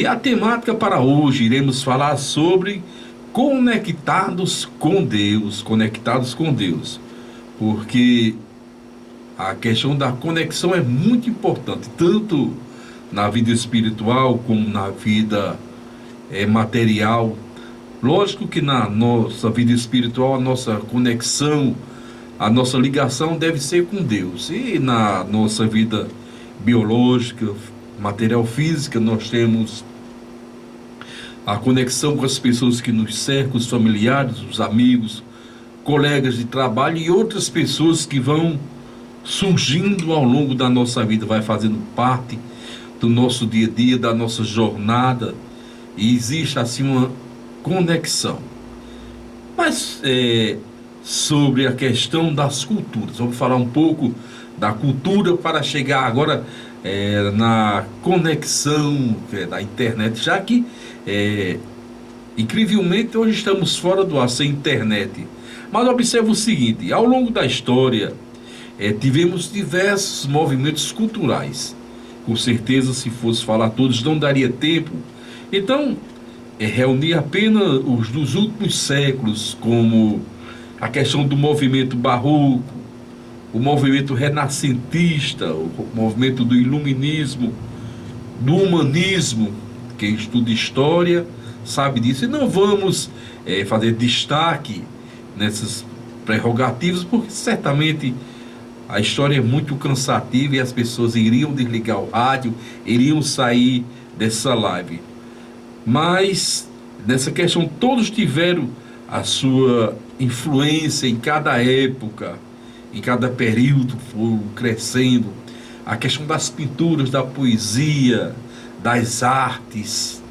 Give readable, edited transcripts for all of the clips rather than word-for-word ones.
a temática para hoje iremos falar sobre conectados com Deus, porque a questão da conexão é muito importante, tanto na vida espiritual como na vida material. Lógico que na nossa vida espiritual a nossa conexão, a nossa ligação deve ser com Deus, e na nossa vida biológica, material física, nós temos a conexão com as pessoas que nos cercam, os familiares, os amigos, colegas de trabalho e outras pessoas que vão surgindo ao longo da nossa vida, vai fazendo parte do nosso dia a dia, da nossa jornada, e existe assim uma conexão. Mas sobre a questão das culturas, vamos falar um pouco da cultura para chegar agora na conexão da internet, já que incrivelmente hoje estamos fora do ar sem internet. Mas observe o seguinte: ao longo da história tivemos diversos movimentos culturais. Com certeza, se fosse falar todos, não daria tempo. Então, reunir apenas os dos últimos séculos, como a questão do movimento barroco, o movimento renascentista, o movimento do iluminismo, do humanismo. Quem estuda história sabe disso. E não vamos fazer destaque nessas prerrogativas, porque certamente a história é muito cansativa e as pessoas iriam desligar o rádio, iriam sair dessa live. Mas nessa questão todos tiveram a sua influência em cada época, em cada período, foram crescendo. A questão das pinturas, da poesia, das artes,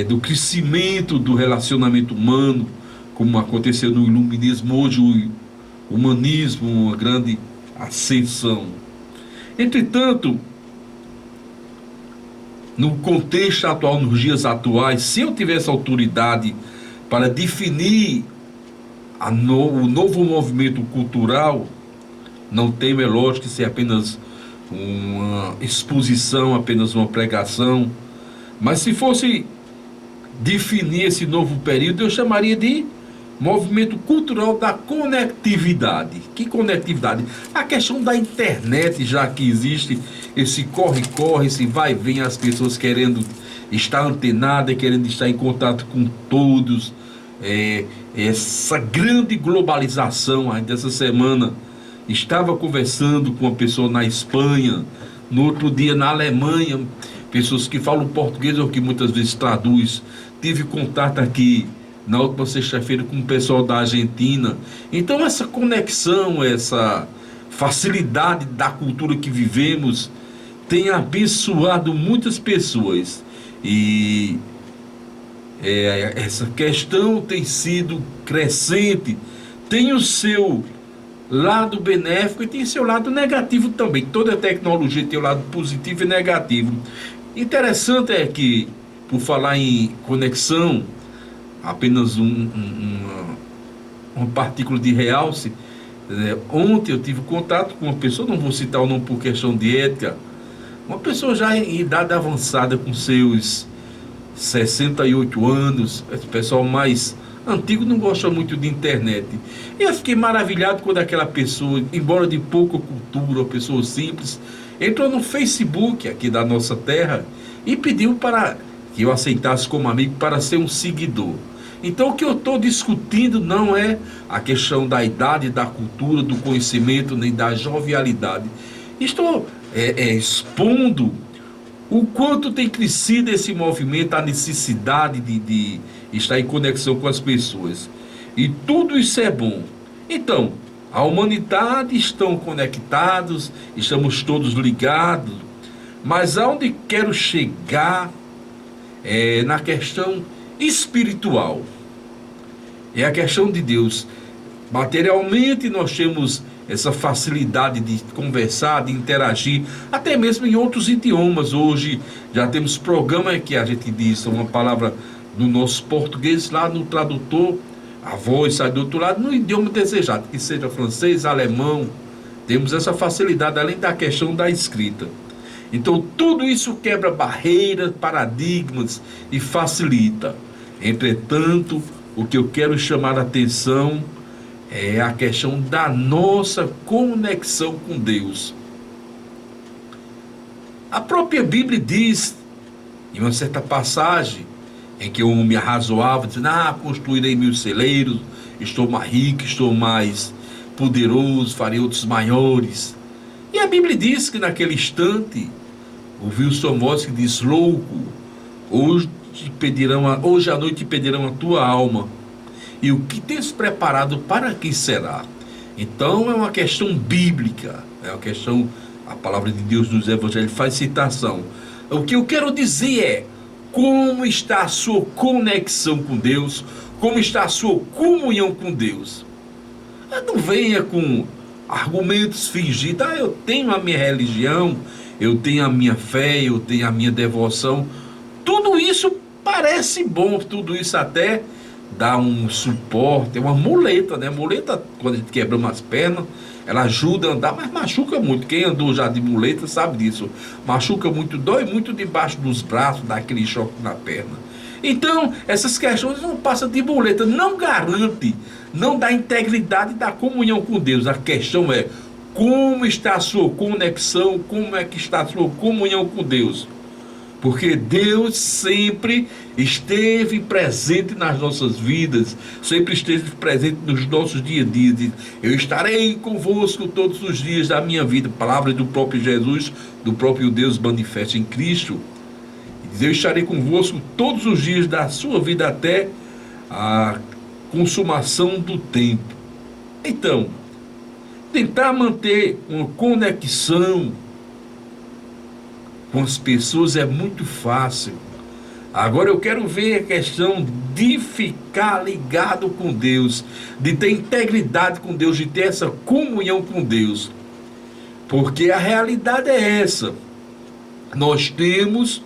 do crescimento do relacionamento humano, como aconteceu no iluminismo. Hoje o humanismo, uma grande ascensão. Entretanto, no contexto atual, nos dias atuais, se eu tivesse autoridade para definir o novo movimento cultural, não tem, é lógico, ser apenas uma exposição, apenas uma pregação, mas se fosse definir esse novo período, eu chamaria de movimento cultural da conectividade. Que conectividade? A questão da internet, já que existe esse corre-corre, esse vai e vem, as pessoas querendo estar antenadas, querendo estar em contato com todos, essa grande globalização. Ainda essa semana estava conversando com uma pessoa na Espanha, no outro dia na Alemanha, pessoas que falam português ou que muitas vezes traduz. Tive contato aqui na última sexta-feira com o pessoal da Argentina. Então essa conexão, essa facilidade da cultura que vivemos tem abençoado muitas pessoas, e essa questão tem sido crescente, tem o seu lado benéfico e tem seu lado negativo também. Toda tecnologia tem o lado positivo e negativo. Interessante é que, por falar em conexão, apenas uma partícula de realce, ontem eu tive contato com uma pessoa, não vou citar o nome por questão de ética, uma pessoa já em idade avançada, com seus 68 anos, esse pessoal mais antigo não gosta muito de internet. E eu fiquei maravilhado quando aquela pessoa, embora de pouca cultura, uma pessoa simples, entrou no Facebook aqui da nossa terra e pediu para que eu aceitasse como amigo para ser um seguidor. Então o que eu estou discutindo não é a questão da idade, da cultura, do conhecimento, nem da jovialidade. Estou expondo o quanto tem crescido esse movimento, a necessidade de estar em conexão com as pessoas. E tudo isso é bom. Então, a humanidade estão conectados, estamos todos ligados, mas aonde quero chegar é na questão espiritual. É a questão de Deus. Materialmente nós temos essa facilidade de conversar, de interagir, até mesmo em outros idiomas. Hoje já temos programa que a gente diz uma palavra no nosso português, lá no tradutor, a voz sai do outro lado, no idioma desejado, que seja francês, alemão. Temos essa facilidade, além da questão da escrita. Então tudo isso quebra barreiras, paradigmas e facilita. Entretanto, o que eu quero chamar a atenção é a questão da nossa conexão com Deus. A própria Bíblia diz, em uma certa passagem, em que o homem arrazoava, dizendo: construirei 1000 celeiros, estou mais rico, estou mais poderoso, farei outros maiores. E a Bíblia diz que naquele instante, ouviu sua voz que diz: louco, hoje à noite te pedirão a tua alma, e o que tens preparado para quem será? Então é uma questão bíblica, é uma questão, a palavra de Deus nos evangelhos faz citação. O que eu quero dizer é: como está a sua conexão com Deus? Como está a sua comunhão com Deus? Não venha com argumentos fingidos: eu tenho a minha religião, eu tenho a minha fé, eu tenho a minha devoção. Tudo isso parece bom, tudo isso até dá um suporte, é uma muleta, né? Muleta, quando a gente quebra umas pernas, ela ajuda a andar, mas machuca muito. Quem andou já de muleta sabe disso. Machuca muito, dói muito debaixo dos braços, dá aquele choque na perna. Então, essas questões não passam de muleta, não garante, não dá integridade da comunhão com Deus. A questão é: como está a sua conexão, como é que está a sua comunhão com Deus? Porque Deus sempre esteve presente nas nossas vidas, sempre esteve presente nos nossos dia a dia. Diz: eu estarei convosco todos os dias da minha vida. Palavra do próprio Jesus, do próprio Deus manifesto em Cristo. Diz: eu estarei convosco todos os dias da sua vida até a consumação do tempo. Então, tentar manter uma conexão com as pessoas é muito fácil. Agora eu quero ver a questão de ficar ligado com Deus, de ter integridade com Deus, de ter essa comunhão com Deus. Porque a realidade é essa: nós temos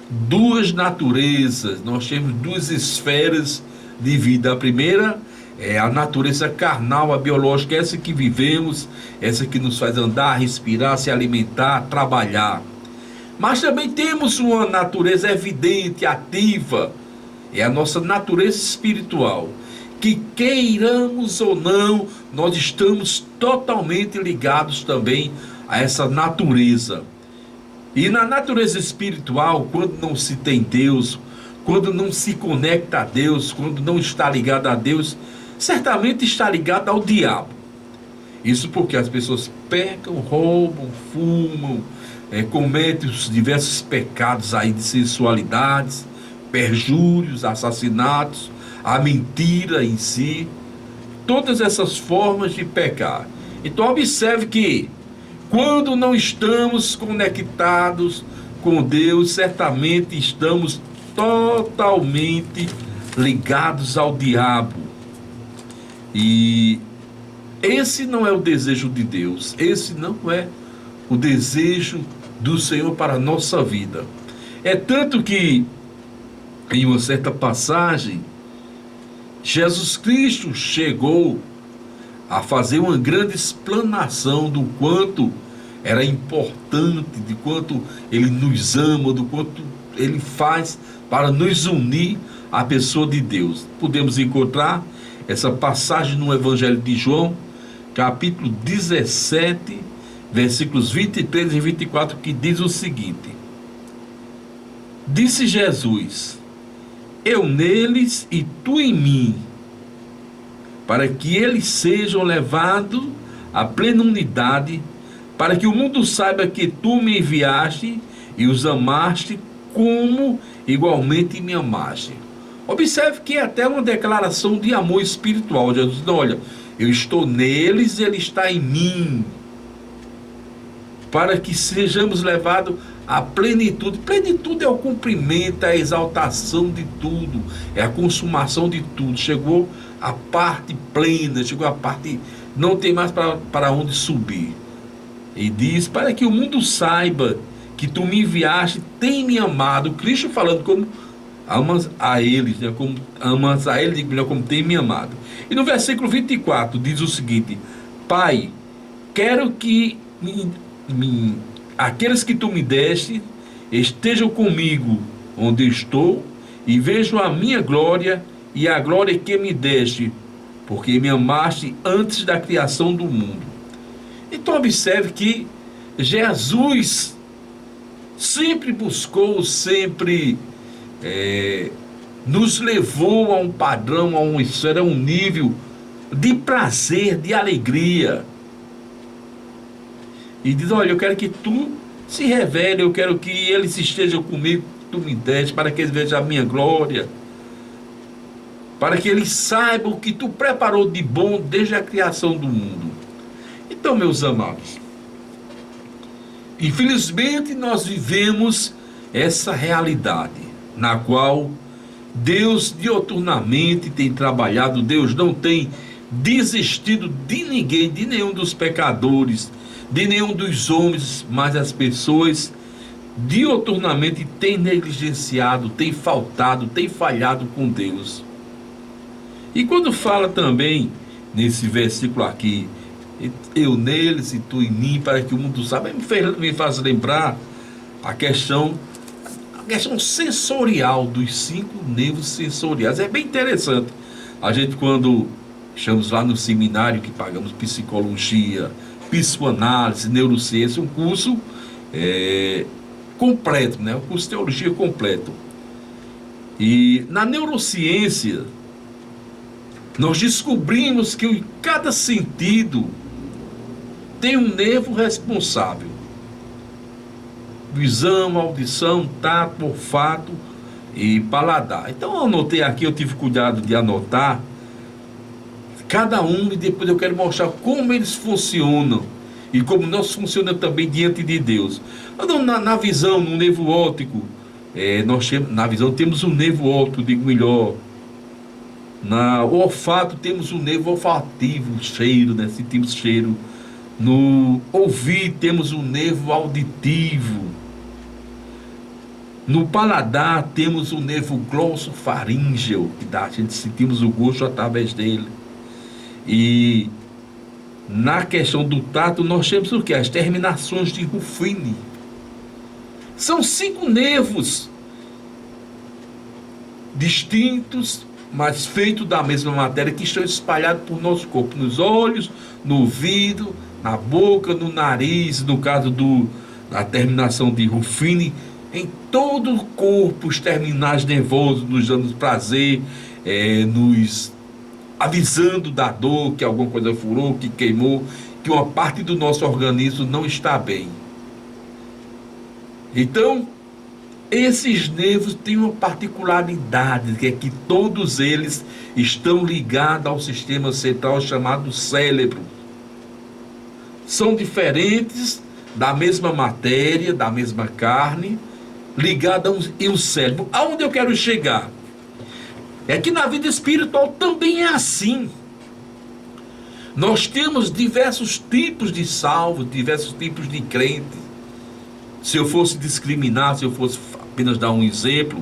duas naturezas, nós temos duas esferas de vida. A primeira é a natureza carnal, a biológica, essa que vivemos, essa que nos faz andar, respirar, se alimentar, trabalhar. Mas também temos uma natureza evidente, ativa, é a nossa natureza espiritual, que queiramos ou não, nós estamos totalmente ligados também a essa natureza. E na natureza espiritual, quando não se tem Deus, quando não se conecta a Deus, quando não está ligado a Deus, certamente está ligado ao diabo. Isso porque as pessoas pecam, roubam, fumam, cometem os diversos pecados aí de sensualidades, perjúrios, assassinatos, a mentira em si, todas essas formas de pecar. Então observe que quando não estamos conectados com Deus, certamente estamos totalmente ligados ao diabo. E esse não é o desejo de Deus, esse não é o desejo do Senhor para a nossa vida. É tanto que, em uma certa passagem, Jesus Cristo chegou a fazer uma grande explanação do quanto era importante, de quanto Ele nos ama, do quanto Ele faz para nos unir à pessoa de Deus. Podemos encontrar essa passagem no Evangelho de João, capítulo 17, versículos 23 e 24, que diz o seguinte: disse Jesus: eu neles e tu em mim, para que eles sejam levados à plena unidade, para que o mundo saiba que tu me enviaste e os amaste como igualmente me amaste. Observe que é até uma declaração de amor espiritual. Jesus diz: olha, eu estou neles e ele está em mim, para que sejamos levados à plenitude. Plenitude é o cumprimento, é a exaltação de tudo, é a consumação de tudo. Chegou a parte plena, chegou a parte, não tem mais para onde subir. E diz: para que o mundo saiba que tu me enviaste, tem me amado. Cristo falando como amas a eles, né? Como amas a eles, como tem me amado. E no versículo 24 diz o seguinte: Pai, quero que aqueles que tu me deste estejam comigo onde estou, e vejam a minha glória e a glória que me deste, porque me amaste antes da criação do mundo. Então observe que Jesus sempre buscou, sempre nos levou a um padrão, a uma esfera, a um nível de prazer, de alegria. E diz: olha, eu quero que tu se revele, eu quero que eles estejam comigo, que tu me deste, para que eles vejam a minha glória, para que eles saibam o que tu preparou de bom desde a criação do mundo. Então, meus amados, infelizmente nós vivemos essa realidade, na qual Deus diuturnamente tem trabalhado. Deus não tem desistido de ninguém, de nenhum dos pecadores, de nenhum dos homens, mas as pessoas diuturnamente têm negligenciado, têm faltado, têm falhado com Deus. E quando fala também nesse versículo aqui, eu neles e tu em mim, para que o mundo saiba, me faz lembrar a questão sensorial, dos 5 nervos sensoriais. É bem interessante. A gente, quando estamos lá no seminário, que pagamos psicologia, psicoanálise, neurociência, um curso completo, né? Um curso de teologia completo. E na neurociência nós descobrimos que cada sentido tem um nervo responsável: visão, audição, tato, olfato e paladar. Então eu anotei aqui, eu tive cuidado de anotar cada um, e depois eu quero mostrar como eles funcionam e como nós funcionamos também diante de Deus. Então, na visão, no nervo óptico, na visão temos o nervo óptico, digo melhor. No olfato temos o nervo olfativo, cheiro, né? Sentimos cheiro. No ouvido temos o nervo auditivo. No paladar temos o nervo glossofaríngeo, que a gente sentimos o gosto através dele. E na questão do tato nós temos o que? As terminações de Ruffini. São 5 nervos distintos, mas feitos da mesma matéria, que estão espalhados por nosso corpo, nos olhos, no ouvido, na boca, no nariz, no caso da terminação de Ruffini, em todo o corpo, os terminais nervosos nos dando prazer, nos avisando da dor, que alguma coisa furou, que queimou, que uma parte do nosso organismo não está bem. Então, esses nervos têm uma particularidade, que é que todos eles estão ligados ao sistema central chamado cérebro. São diferentes, da mesma matéria, da mesma carne, ligados em um cérebro. Aonde eu quero chegar? É que na vida espiritual também é assim. Nós temos diversos tipos de salvos, diversos tipos de crentes. Se eu fosse discriminar, se eu fosse apenas dar um exemplo,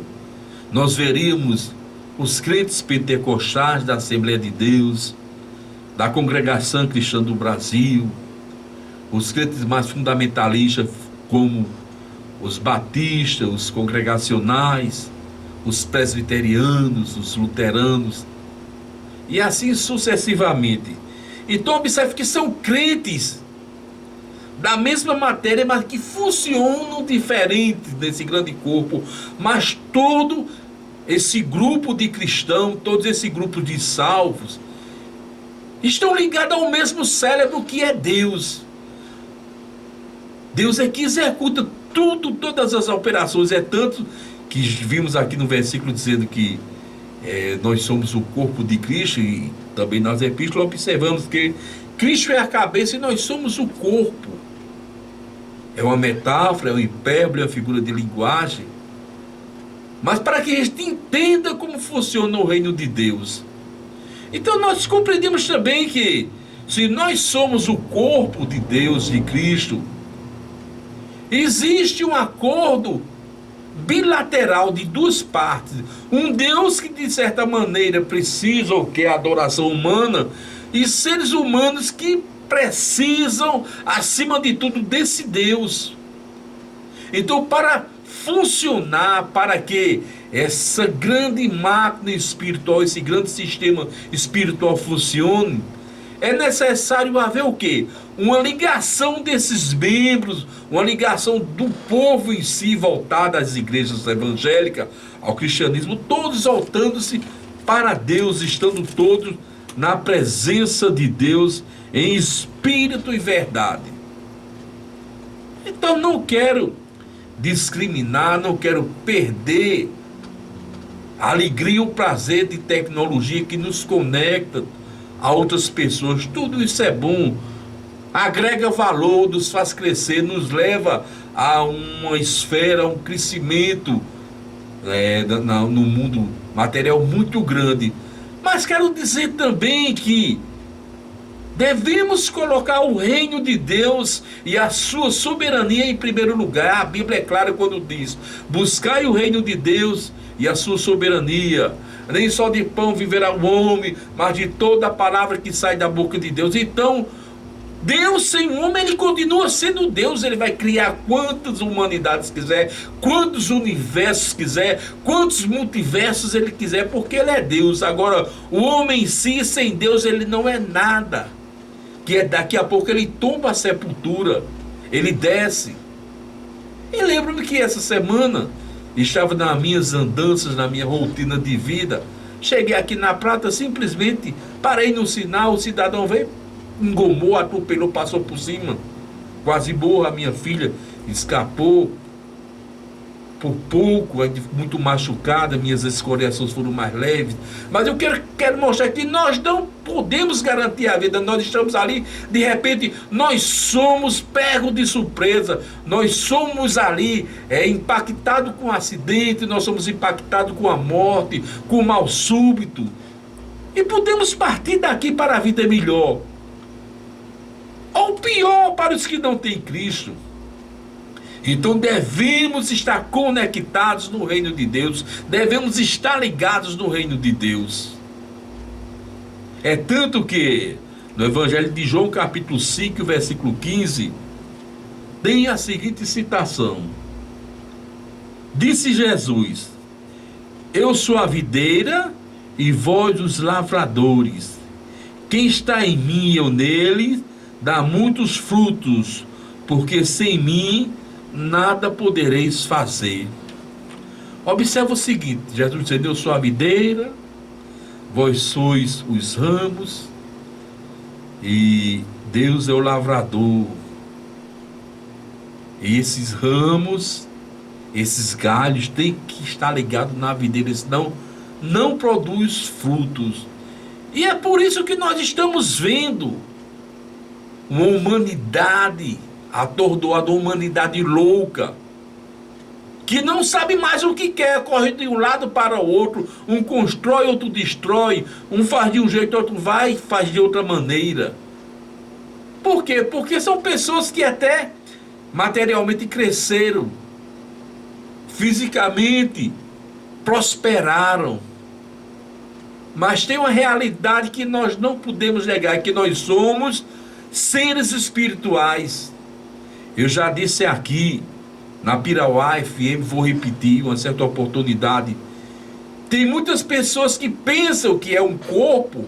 nós veríamos os crentes pentecostais da Assembleia de Deus, da Congregação Cristã do Brasil, os crentes mais fundamentalistas, como os batistas, os congregacionais, os presbiterianos, os luteranos, e assim sucessivamente. Então observe que são crentes da mesma matéria, mas que funcionam diferentes nesse grande corpo. Mas todo esse grupo de cristãos, todo esse grupo de salvos, estão ligados ao mesmo cérebro, que é Deus. Deus é que executa tudo, todas as operações. É tanto que vimos aqui no versículo dizendo que nós somos o corpo de Cristo, e também nas epístolas observamos que Cristo é a cabeça e nós somos o corpo. É uma metáfora, é uma hipérbole, é uma figura de linguagem, mas para que a gente entenda como funciona o reino de Deus. Então nós compreendemos também que, se nós somos o corpo de Deus, de Cristo, existe um acordo bilateral de duas partes. Um Deus que de certa maneira precisa ou quer adoração humana, e seres humanos que precisam, acima de tudo, desse Deus. Então, para funcionar, para que essa grande máquina espiritual, esse grande sistema espiritual funcione, é necessário haver o quê? Uma ligação desses membros, uma ligação do povo em si, voltada às igrejas evangélicas, ao cristianismo, todos voltando-se para Deus, estando todos na presença de Deus, em espírito e verdade. Então não quero discriminar, não quero perder a alegria e o prazer de tecnologia que nos conecta a outras pessoas. Tudo isso é bom, agrega valor, nos faz crescer, nos leva a uma esfera, a um crescimento no mundo material muito grande. Mas quero dizer também que devemos colocar o reino de Deus e a sua soberania em primeiro lugar. A Bíblia é clara quando diz: buscai o reino de Deus e a sua soberania. Nem só de pão viverá o homem, mas de toda a palavra que sai da boca de Deus. Então, Deus sem o homem, ele continua sendo Deus. Ele vai criar quantas humanidades quiser, quantos universos quiser, quantos multiversos ele quiser, porque ele é Deus. Agora, o homem em si, sem Deus, ele não é nada. Que daqui a pouco ele tomba a sepultura, ele desce. E lembro-me que essa semana estava nas minhas andanças, na minha rotina de vida. Cheguei aqui na Prata, simplesmente parei no sinal, o cidadão veio, engomou, atropelou, passou por cima, quase morra. A minha filha escapou por pouco, muito machucada, minhas escoriações foram mais leves. Mas eu quero mostrar que nós não podemos garantir a vida. Nós estamos ali, de repente, nós somos pegos de surpresa, nós somos ali impactados com um acidente, nós somos impactados com a morte, com o mal súbito, e podemos partir daqui para a vida melhor, ou pior, para os que não têm Cristo. Então devemos estar conectados no reino de Deus, devemos estar ligados no reino de Deus. É tanto que no Evangelho de João, capítulo 5, versículo 15, tem a seguinte citação: disse Jesus: eu sou a videira e vós os lavradores. Quem está em mim e eu nele, dá muitos frutos, porque sem mim nada podereis fazer. Observa o seguinte: Jesus disse: eu sou a videira, vós sois os ramos, e Deus é o lavrador. E esses ramos, esses galhos têm que estar ligados na videira, senão não produz frutos. E é por isso que nós estamos vendo uma humanidade atordoada, uma humanidade louca, que não sabe mais o que quer, corre de um lado para o outro, um constrói, outro destrói, um faz de um jeito, outro vai e faz de outra maneira. Por quê? Porque são pessoas que até materialmente cresceram, fisicamente prosperaram, mas tem uma realidade que nós não podemos negar, que nós somos seres espirituais. Eu já disse aqui na Pirauá FM, vou repetir uma certa oportunidade: tem muitas pessoas que pensam que é um corpo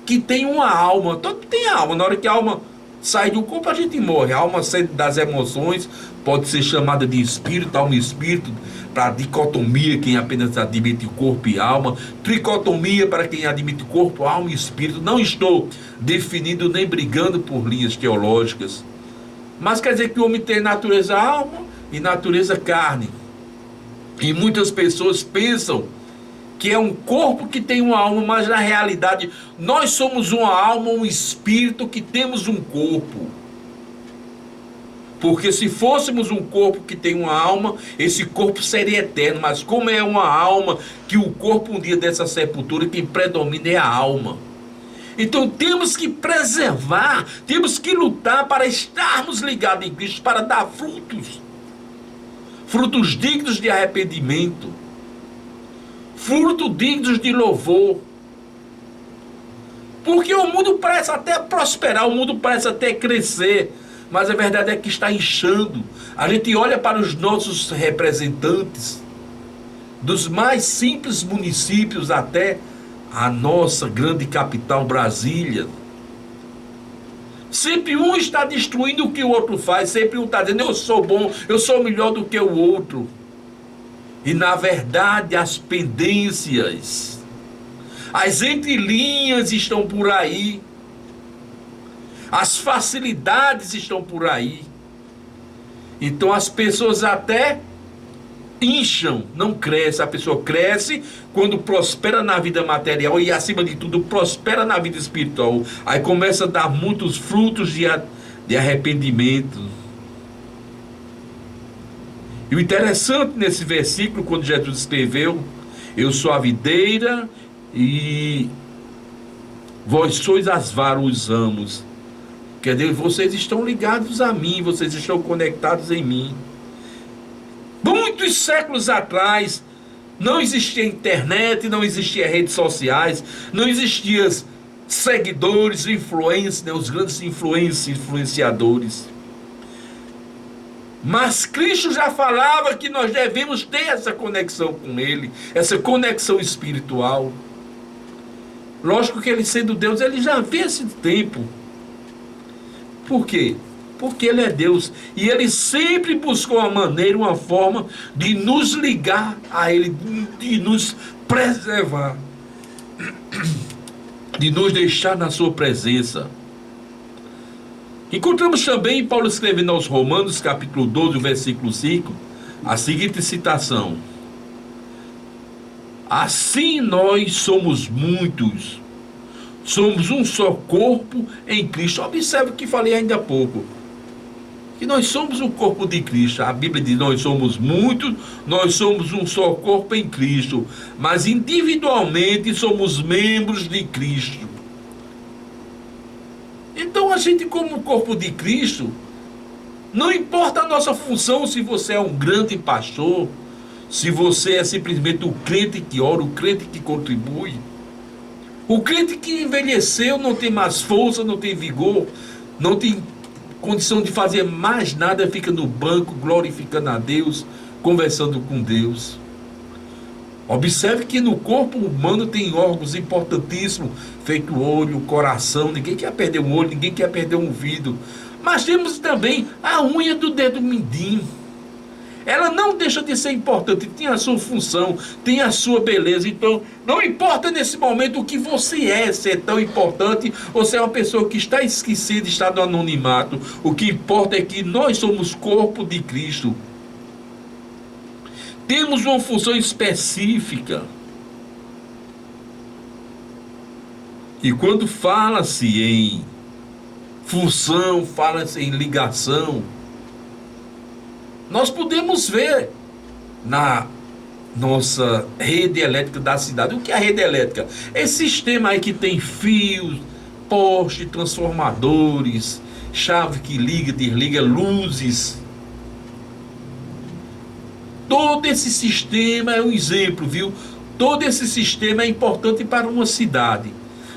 que tem uma alma. Todo tem alma. Na hora que a alma sai do corpo, a gente morre. A alma das emoções pode ser chamada de espírito, alma e espírito, para dicotomia, quem apenas admite corpo e alma, tricotomia para quem admite corpo, alma e espírito. Não estou definindo nem brigando por linhas teológicas, mas quer dizer que o homem tem natureza alma e natureza carne. E muitas pessoas pensam que é um corpo que tem uma alma, mas na realidade nós somos uma alma, um espírito que temos um corpo. Porque se fôssemos um corpo que tem uma alma, esse corpo seria eterno. Mas como é uma alma, que o corpo um dia dessa sepultura, quem predomina é a alma. Então temos que preservar, temos que lutar para estarmos ligados em Cristo, para dar frutos. Frutos dignos de arrependimento, frutos dignos de louvor. Porque o mundo parece até prosperar, o mundo parece até crescer, mas a verdade é que está inchando. A gente olha para os nossos representantes, dos mais simples municípios até a nossa grande capital, Brasília. Sempre um está destruindo o que o outro faz, sempre um está dizendo, eu sou bom, eu sou melhor do que o outro. E na verdade as pendências, as entrelinhas estão por aí, as facilidades estão por aí. Então as pessoas até incham, não crescem. A pessoa cresce quando prospera na vida material e, acima de tudo, prospera na vida espiritual. Aí começa a dar muitos frutos de arrependimento. E o interessante nesse versículo, quando Jesus escreveu, eu sou a videira e vós sois as varas, os ramos. Quer dizer, vocês estão ligados a mim, vocês estão conectados em mim. Muitos séculos atrás, não existia internet, não existia redes sociais, não existiam seguidores, influencers, né, os grandes influenciadores. Mas Cristo já falava que nós devemos ter essa conexão com Ele, essa conexão espiritual. Lógico que Ele, sendo Deus, Ele já vê esse tempo. Por quê? Porque Ele é Deus e Ele sempre buscou uma maneira, uma forma de nos ligar a Ele, de nos preservar, de nos deixar na sua presença. Encontramos também Paulo escrevendo aos Romanos, capítulo 12, versículo 5, a seguinte citação: assim nós somos muitos, somos um só corpo em Cristo. Observe o que falei ainda há pouco, que nós somos o corpo de Cristo. A Bíblia diz, nós somos muitos, nós somos um só corpo em Cristo, mas individualmente somos membros de Cristo. Então a gente, como corpo de Cristo, não importa a nossa função, se você é um grande pastor, se você é simplesmente o crente que ora, o crente que contribui, o crente que envelheceu, não tem mais força, não tem vigor, não tem condição de fazer mais nada, fica no banco glorificando a Deus, conversando com Deus. Observe que no corpo humano tem órgãos importantíssimos, feito o olho, o coração. Ninguém quer perder um olho, ninguém quer perder um ouvido. Mas temos também a unha do dedo mindinho. Ela não deixa de ser importante, tem a sua função, tem a sua beleza. Então, não importa nesse momento o que você é, se é tão importante, ou se é uma pessoa que está esquecida, está no anonimato. O que importa é que nós somos corpo de Cristo. Temos uma função específica. E quando fala-se em função, fala-se em ligação, nós podemos ver na nossa rede elétrica da cidade. O que é a rede elétrica? Esse sistema aí que tem fios, postes, transformadores, chave que liga, desliga, luzes. Todo esse sistema é um exemplo, viu? Todo esse sistema é importante para uma cidade.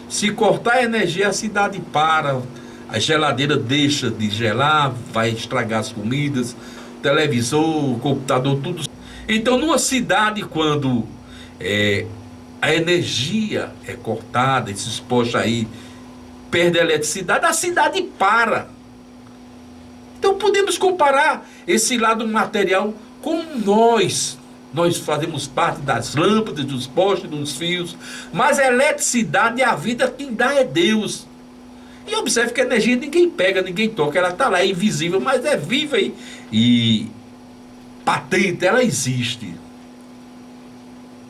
Se cortar a energia, a cidade para, a geladeira deixa de gelar, vai estragar as comidas, televisor, computador, tudo. Então, numa cidade, quando a energia é cortada, esses postos aí perdem a eletricidade, a cidade para. Então, podemos comparar esse lado material com nós. Nós fazemos parte das lâmpadas, dos postes, dos fios, mas a eletricidade, a vida, quem dá é Deus. E observe que a energia ninguém pega, ninguém toca, ela está lá, é invisível, mas é viva e patente, ela existe.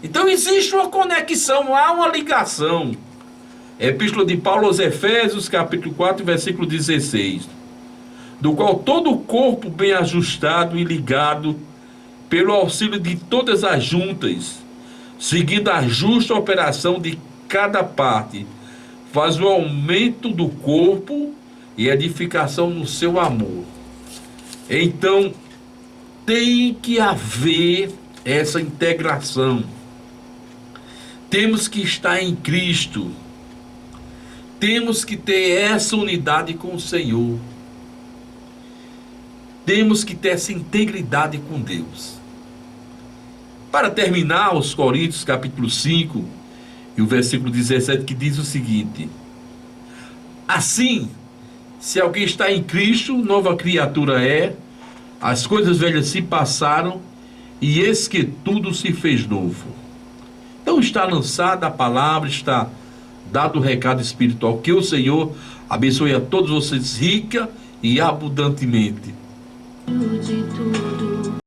Então existe uma conexão, há uma ligação. Epístola de Paulo aos Efésios, capítulo 4, versículo 16, do qual todo o corpo bem ajustado e ligado, pelo auxílio de todas as juntas, seguindo a justa operação de cada parte, faz o aumento do corpo e edificação no seu amor. Então, tem que haver essa integração. Temos que estar em Cristo. Temos que ter essa unidade com o Senhor. temos que ter essa integridade com Deus. Para terminar, aos Coríntios, capítulo 5, e o versículo 17, que diz o seguinte: assim, se alguém está em Cristo, nova criatura é, as coisas velhas se passaram, e eis que tudo se fez novo. Então está lançada a palavra, está dado o recado espiritual. Que o Senhor abençoe a todos vocês rica e abundantemente. De tudo.